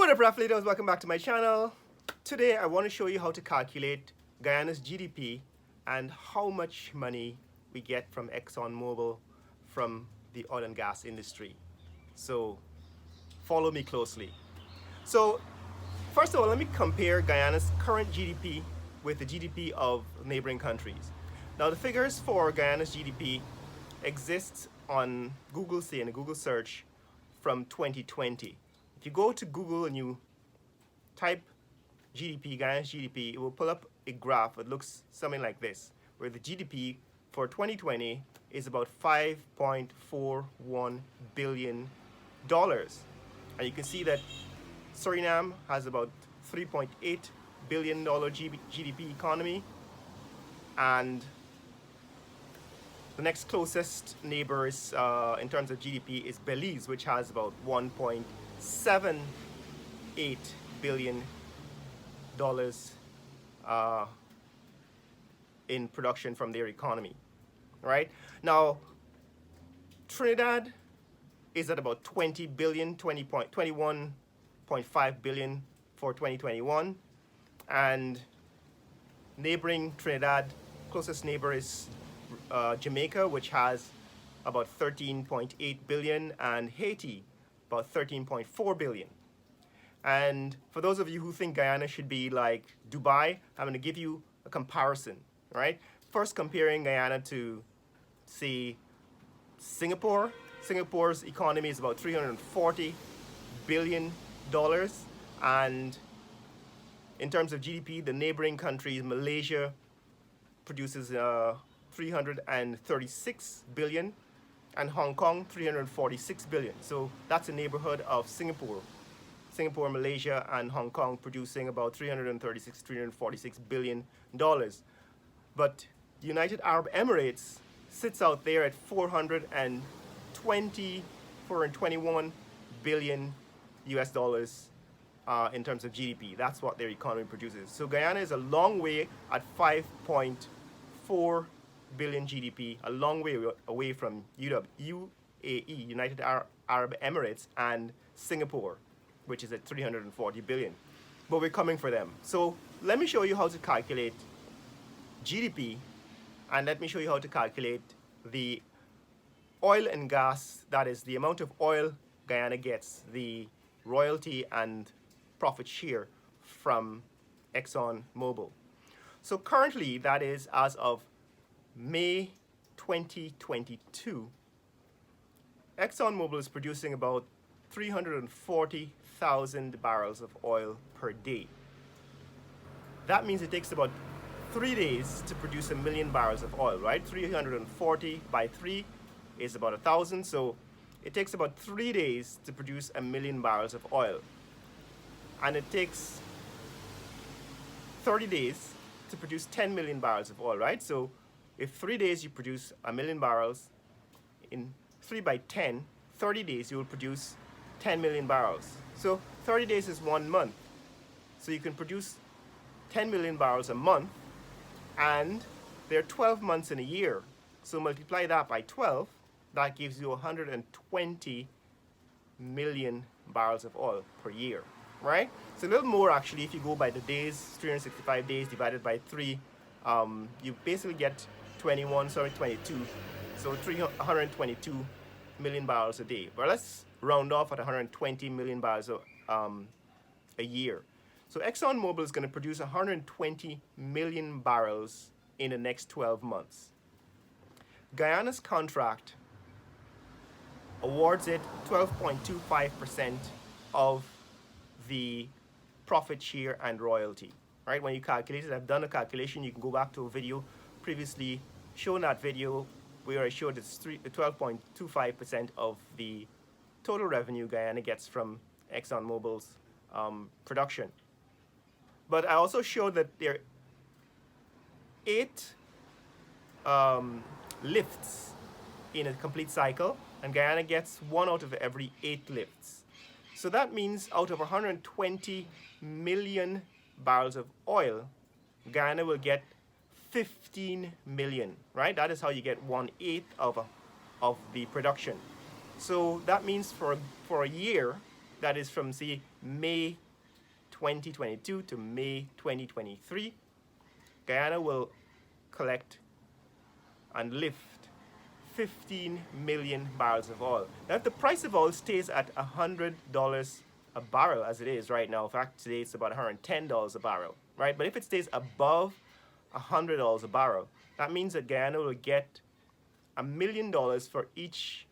What up, Raffleaders? Welcome back to my channel. Today I want to show you how to calculate Guyana's GDP and how much money we get from ExxonMobil from the oil and gas industry. So follow me closely. So first of all, let me compare Guyana's current GDP with the GDP of neighboring countries. Now the figures for Guyana's GDP exist on Google, say in a Google search from 2020. If you go to Google and you type GDP, Guyana's GDP, it will pull up a graph that looks something like this, where the GDP for 2020 is about $5.41 billion. And you can see that Suriname has about $3.8 billion GDP economy, and the next closest neighbor is, in terms of GDP, is Belize, which has about $1.78 billion in production from their economy. Right now, Trinidad is at about 21.5 billion for 2021, and neighboring Trinidad, closest neighbor is Jamaica, which has about 13.8 billion, and Haiti about 13.4 billion. And for those of you who think Guyana should be like Dubai, I'm going to give you a comparison, right? First, comparing Guyana to, say, Singapore. Singapore's economy is about $340 billion, and in terms of GDP, the neighboring countries, Malaysia produces 336 billion, and Hong Kong 346 billion. So that's a neighborhood of Singapore, Malaysia, and Hong Kong producing about 346 billion dollars. But the United Arab Emirates sits out there at 421 billion US dollars in terms of GDP. That's what their economy produces. So Guyana is a long way at 5.4 billion GDP, a long way away from UAE, United Arab Emirates, and Singapore, which is at 340 billion. But we're coming for them. So let me show you how to calculate GDP, and let me show you how to calculate the oil and gas, that is the amount of oil Guyana gets, the royalty and profit share from ExxonMobil. So currently, that is as of May 2022, ExxonMobil is producing about 340,000 barrels of oil per day. That means it takes about 3 days to produce 1 million barrels of oil, right? 340 by 3 is about 1,000, so it takes about 3 days to produce 1 million barrels of oil. And it takes 30 days to produce 10 million barrels of oil, right? So if 3 days you produce 1 million barrels, in 3 by 10, 30 days you will produce 10 million barrels. So 30 days is 1 month. So you can produce 10 million barrels a month, and there are 12 months in a year. So multiply that by 12, that gives you 120 million barrels of oil per year, right? It's a little more actually if you go by the days, 365 days divided by 3, you basically get 22, so 122 million barrels a day. But let's round off at 120 million barrels a year. So ExxonMobil is going to produce 120 million barrels in the next 12 months. Guyana's contract awards it 12.25% of the profit share and royalty, right? When you calculate it, I've done a calculation. You can go back to a video previously shown, that video where I showed it's 12.25% of the total revenue Guyana gets from ExxonMobil's production. But I also showed that there are 8 lifts in a complete cycle, and Guyana gets 1 out of every 8 lifts. So that means out of 120 million barrels of oil, Guyana will get 15 million, right? That is how you get 1/8 of the production. So that means for a year, that is from say May 2022 to May 2023, Guyana will collect and lift 15 million barrels of oil. Now, if the price of oil stays at $100 a barrel, as it is right now, in fact, today it's about $110 a barrel, right? But if it stays above $100 a barrel, that means that Guyana will get $1 million for each,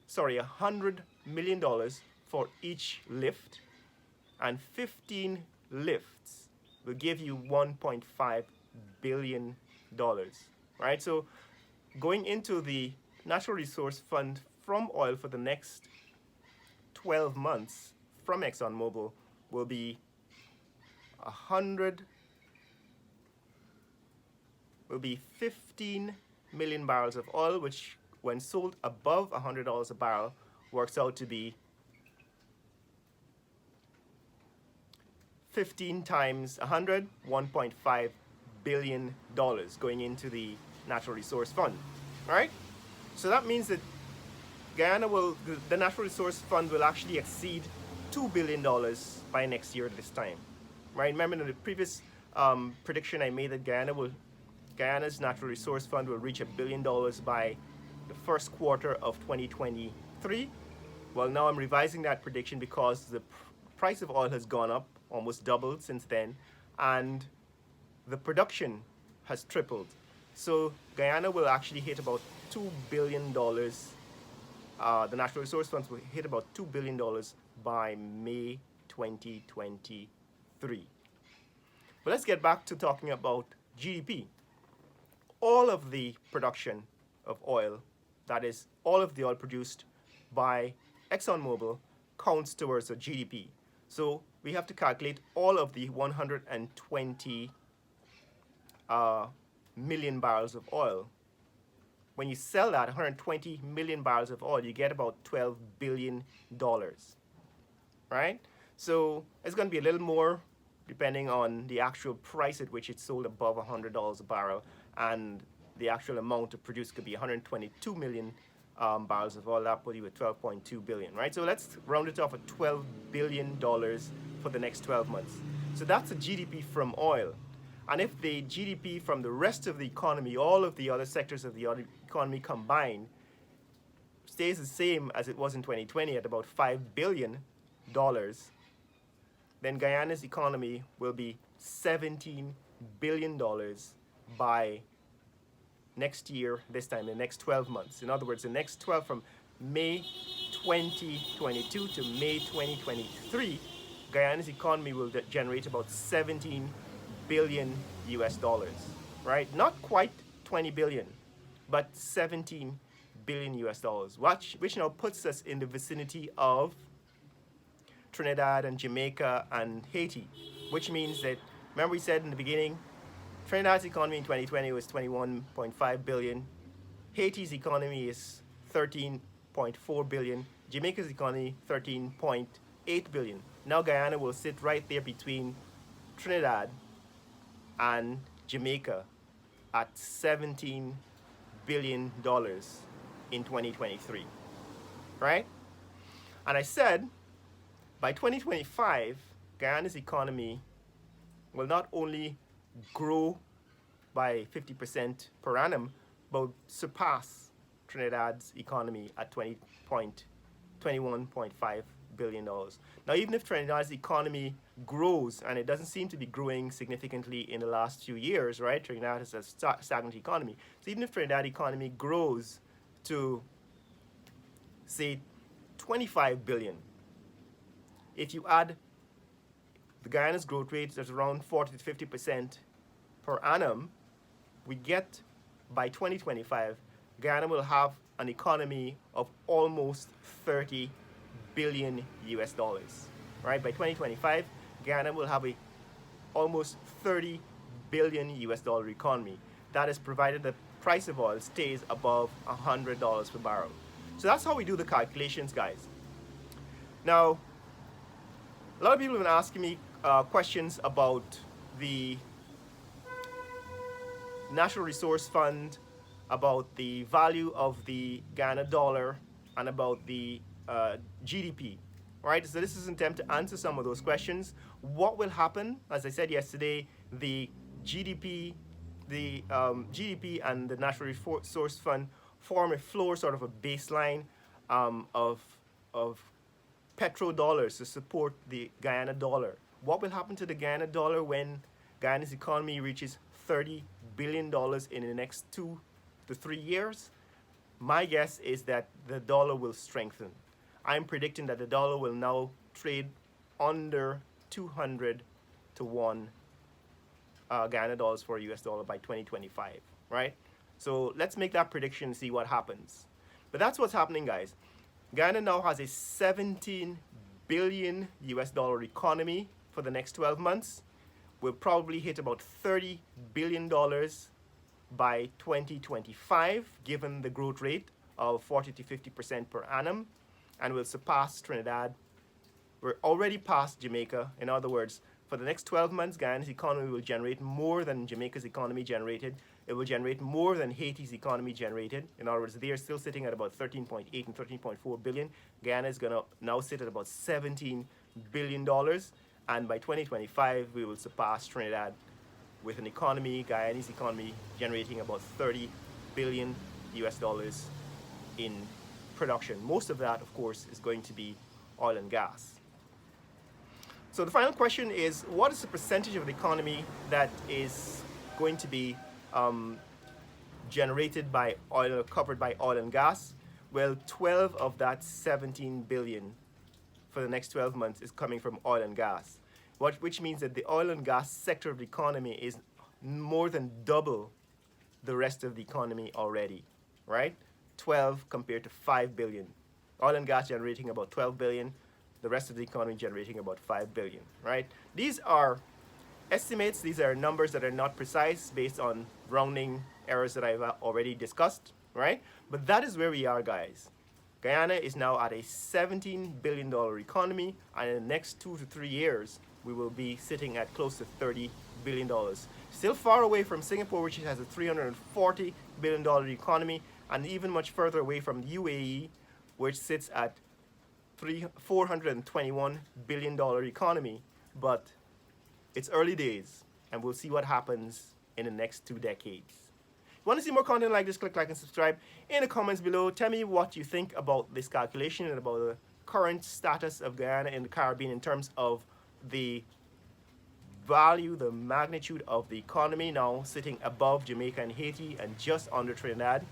$100 million for each lift, and 15 lifts will give you $1.5 billion, right? So going into the Natural Resource Fund from oil for the next 12 months from ExxonMobil will be 15 million barrels of oil, which when sold above $100 a barrel works out to be 15 times 100, $1.5 billion going into the Natural Resource Fund. All right? So that means that Guyana will, the Natural Resource Fund will actually exceed $2 billion by next year at this time. Right? Remember in the previous prediction I made that Guyana's Natural Resource Fund will reach $1 billion by the first quarter of 2023. Well, now I'm revising that prediction because the price of oil has gone up, almost doubled since then, and the production has tripled. So Guyana will actually hit about $2 billion. The Natural Resource Funds will hit about $2 billion by May 2023. But let's get back to talking about GDP. All of the production of oil, that is, all of the oil produced by ExxonMobil, counts towards the GDP. So we have to calculate all of the 120 million barrels of oil. When you sell that 120 million barrels of oil, you get about $12 billion, right? So it's going to be a little more depending on the actual price at which it's sold above $100 a barrel, and the actual amount to produce could be 122 million barrels of oil. That put you at 12.2 billion, right? So let's round it off at $12 billion for the next 12 months. So that's a GDP from oil. And if the GDP from the rest of the economy, all of the other sectors of the economy combined, stays the same as it was in 2020 at about $5 billion, then Guyana's economy will be $17 billion by next year, this time, the next 12 months. In other words, the next 12, from May 2022 to May 2023, Guyana's economy will generate about 17 billion US dollars, right? Not quite 20 billion, but 17 billion US dollars, which now puts us in the vicinity of Trinidad and Jamaica and Haiti, which means that, remember we said in the beginning, Trinidad's economy in 2020 was 21.5 billion. Haiti's economy is 13.4 billion. Jamaica's economy, 13.8 billion. Now Guyana will sit right there between Trinidad and Jamaica at $17 billion in 2023, right? And I said, by 2025, Guyana's economy will not only grow by 50% per annum, but surpass Trinidad's economy at $21.5 billion. Now, even if Trinidad's economy grows, and it doesn't seem to be growing significantly in the last few years, right? Trinidad has a stagnant economy. So even if Trinidad economy grows to, say, 25 billion, if you add the Guyana's growth rate that's around 40 to 50% per annum, we get, by 2025, Guyana will have an economy of almost 30 billion US dollars, right? By 2025, Guyana will have a almost 30 billion US dollar economy. That is provided the price of oil stays above $100 per barrel. So that's how we do the calculations, guys. Now, a lot of people have been asking me questions about the Natural Resource Fund, about the value of the Guyana dollar, and about the GDP. right? So this is an attempt to answer some of those questions. What will happen? As I said yesterday, the GDP, GDP and the Natural Resource Fund form a floor, sort of a baseline of petrodollars to support the Guyana dollar. What will happen to the Guyana dollar when Guyana's economy reaches $30 billion in the next 2 to 3 years? My guess is that the dollar will strengthen. I'm predicting that the dollar will now trade under 200 to 1 Guyana dollars for a US dollar by 2025, right? So let's make that prediction and see what happens. But that's what's happening, guys. Guyana now has a 17 billion US dollar economy for the next 12 months. We'll probably hit about $30 billion by 2025, given the growth rate of 40 to 50% per annum, and will surpass Trinidad. We're already past Jamaica. In other words, for the next 12 months, Guyana's economy will generate more than Jamaica's economy generated. It will generate more than Haiti's economy generated. In other words, they are still sitting at about 13.8 and 13.4 billion. Guyana is going to now sit at about $17 billion. And by 2025, we will surpass Trinidad with an economy, Guyana's economy, generating about 30 billion US dollars in production. Most of that, of course, is going to be oil and gas. So the final question is, what is the percentage of the economy that is going to be generated by oil, or covered by oil and gas? Well, 12 of that 17 billion for the next 12 months is coming from oil and gas, which means that the oil and gas sector of the economy is more than double the rest of the economy already, right? 12 compared to 5 billion. Oil and gas generating about 12 billion, the rest of the economy generating about 5 billion, right? These are estimates, these are numbers that are not precise based on rounding errors that I've already discussed, right? But that is where we are, guys. Guyana is now at a $17 billion economy, and in the next 2 to 3 years, we will be sitting at close to $30 billion. Still far away from Singapore, which has a $340 billion economy, and even much further away from the UAE, which sits at $421 billion economy. But it's early days, and we'll see what happens in the next 2 decades. If you want to see more content like this, click like and subscribe. In the comments below, tell me what you think about this calculation and about the current status of Guyana in the Caribbean in terms of the value, the magnitude of the economy, now sitting above Jamaica and Haiti and just under Trinidad,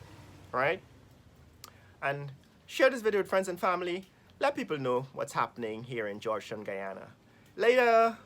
right? And share this video with friends and family. Let people know what's happening here in Georgetown, Guyana. Later!